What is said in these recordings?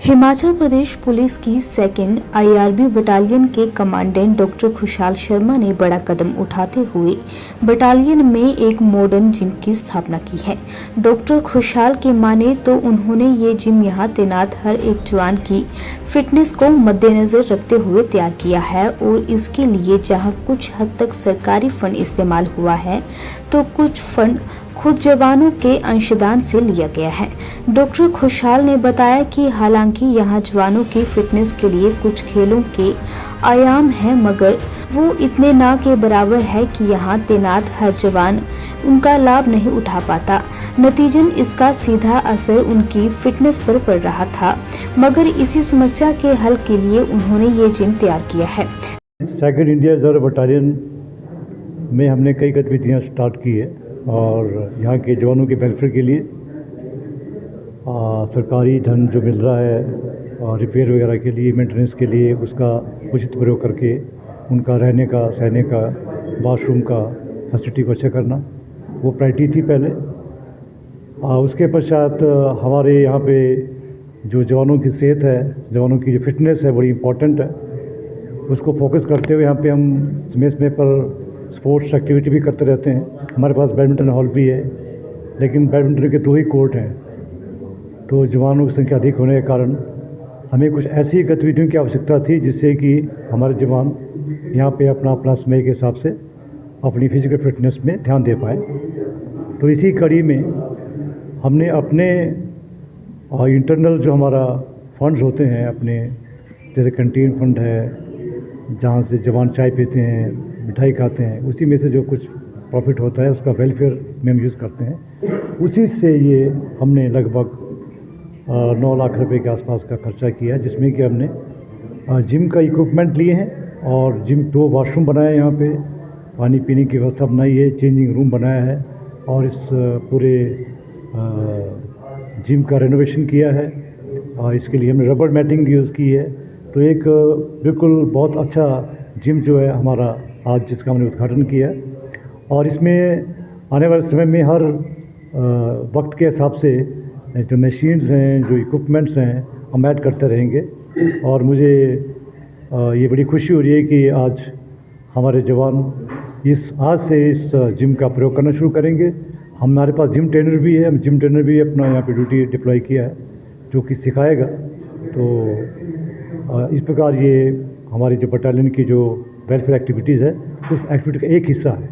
Himachal Pradesh police की second IRB battalion के commandant doctor खुशहाल शर्मा ने बड़ा कदम उठाते हुए बटालियन में एक मॉडर्न जिम की स्थापना की है। डॉक्टर खुशहाल के माने तो उन्होंने ये जिम यहां तैनात हर एक जवान की फिटनेस को मद्देनजर रखते हुए तैयार किया है और इसके लिए जहां कुछ हद तक सरकारी फंड इस्तेमाल हुआ है तो कुछ फंड खुद जवानों के अंशदान से लिया गया है। डॉक्टर खुशहाल ने बताया कि हालांकि यहां जवानों की फिटनेस के लिए कुछ खेलों के आयाम हैं, मगर वो इतने ना के बराबर है कि यहां तैनात हर जवान उनका लाभ नहीं उठा पाता। नतीजन इसका सीधा असर उनकी फिटनेस पर पड़ रहा था, मगर इसी समस्या के हल के लिए उन्होंने ये जिम तैयार किया है। सेकंड इंडिया रिजर्व बटालियन में हमने कई गतिविधियाँ स्टार्ट की है और यहाँ के जवानों के वेलफेयर के लिए सरकारी धन जो मिल रहा है और रिपेयर वगैरह के लिए, मेंटेनेंस के लिए, उसका उचित प्रयोग करके उनका रहने का, सहने का, वॉशरूम का फैसिलिटी को अच्छा करना वो प्रायोरिटी थी पहले। उसके पश्चात हमारे यहाँ पे जो जवानों की सेहत है, जवानों की जो फिटनेस है बड़ी इम्पोर्टेंट है। उसको फोकस करते हुए यहाँ पे हम समय समय पर स्पोर्ट्स एक्टिविटी भी करते रहते हैं। हमारे पास बैडमिंटन हॉल भी है, लेकिन बैडमिंटन के 2 ही कोर्ट हैं, तो जवानों की संख्या अधिक होने के कारण हमें कुछ ऐसी गतिविधियों की आवश्यकता थी जिससे कि हमारे जवान यहाँ पे अपना समय के हिसाब से अपनी फिजिकल फिटनेस में ध्यान दे पाएँ। तो इसी कड़ी में हमने अपने इंटरनल जो हमारा फंड्स होते हैं अपने, जैसे कैंटीन फंड है जहाँ से जवान चाय पीते हैं, मिठाई खाते हैं, उसी में से जो कुछ प्रॉफिट होता है उसका वेलफेयर में हम यूज़ करते हैं। उसी से ये हमने लगभग 9 लाख रुपए के आसपास का खर्चा किया, जिसमें कि हमने जिम का इक्विपमेंट लिए हैं और जिम 2 वॉशरूम बनाए हैं, यहाँ पे पानी पीने की व्यवस्था बनाई है, चेंजिंग रूम बनाया है और इस पूरे जिम का रेनोवेशन किया है और इसके लिए हमने रबर मैटिंग यूज़ की है। तो एक बिल्कुल बहुत अच्छा जिम जो है हमारा आज जिसका हमने उद्घाटन किया, और इसमें आने वाले समय में हर वक्त के हिसाब से जो मशीन्स हैं, जो इक्विपमेंट्स हैं, हम ऐड करते रहेंगे। और मुझे ये बड़ी खुशी हो रही है कि आज हमारे जवान आज से इस जिम का प्रयोग करना शुरू करेंगे। हमारे पास जिम ट्रेनर भी है, जिम ट्रेनर भी अपना यहाँ पे ड्यूटी डिप्लॉय किया है जो कि सिखाएगा। तो इस प्रकार ये हमारी जो बटालियन की जो वेलफेयर एक्टिविटीज़ है उस एक्टिविटी का एक हिस्सा है।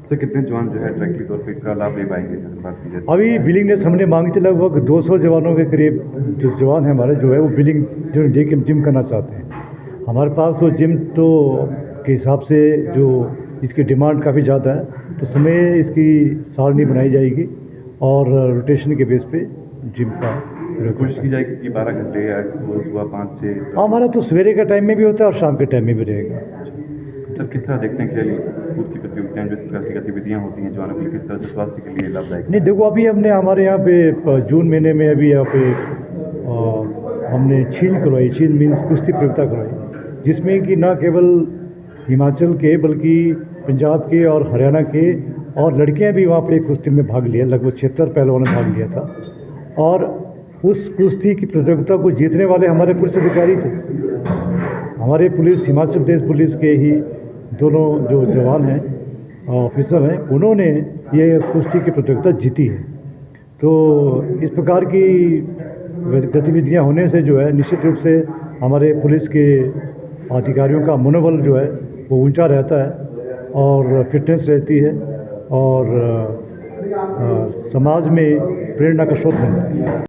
सर, कितने जवान जो है डायरेक्टली तौर पे इसका लाभ ले पाएंगे? बात कीजिए। अभी बिलिंगनेस हमने मांगी थी लगभग 200 जवानों के करीब जो जवान हैं हमारे, जो है वो बिलिंग जो दे के जिम करना चाहते हैं। हमारे पास तो जिम तो के हिसाब से जो इसकी डिमांड काफ़ी ज़्यादा है, तो समय इसकी सारणी बनाई जाएगी और रोटेशन के बेस पे जिम का कोशिश की जाएगी कि 12 घंटे या सुबह 5 से। हमारा तो सवेरे का टाइम में भी होता है और शाम के टाइम में भी रहेगा। सर, किस तरह देखते हैं खेल कूद की प्रतियोगिताएं, जो इस तरह की गतिविधियाँ होती हैं जवानों के लिए, किस तरह से स्वास्थ्य के लिए लाभदायक? नहीं, देखो अभी हमने हमारे यहाँ पे जून महीने में अभी यहाँ पे हमने छींज करवाई। छींज मीन्स कुश्ती प्रतियोगिता करवाई, जिसमें कि न केवल हिमाचल के बल्कि पंजाब के और हरियाणा के और लड़कियाँ भी वहाँ पे कुश्ती में भाग लिया। लगभग 76 पहलवानों ने भाग लिया था और उस कुश्ती की प्रतियोगिता को जीतने वाले हमारे पुलिस अधिकारी थे। हमारे पुलिस, हिमाचल प्रदेश पुलिस के ही दोनों जो जवान हैं, ऑफिसर हैं, उन्होंने ये कुश्ती की प्रतियोगिता जीती है। तो इस प्रकार की गतिविधियां होने से जो है निश्चित रूप से हमारे पुलिस के अधिकारियों का मनोबल जो है वो ऊंचा रहता है और फिटनेस रहती है और समाज में प्रेरणा का स्रोत बनता है।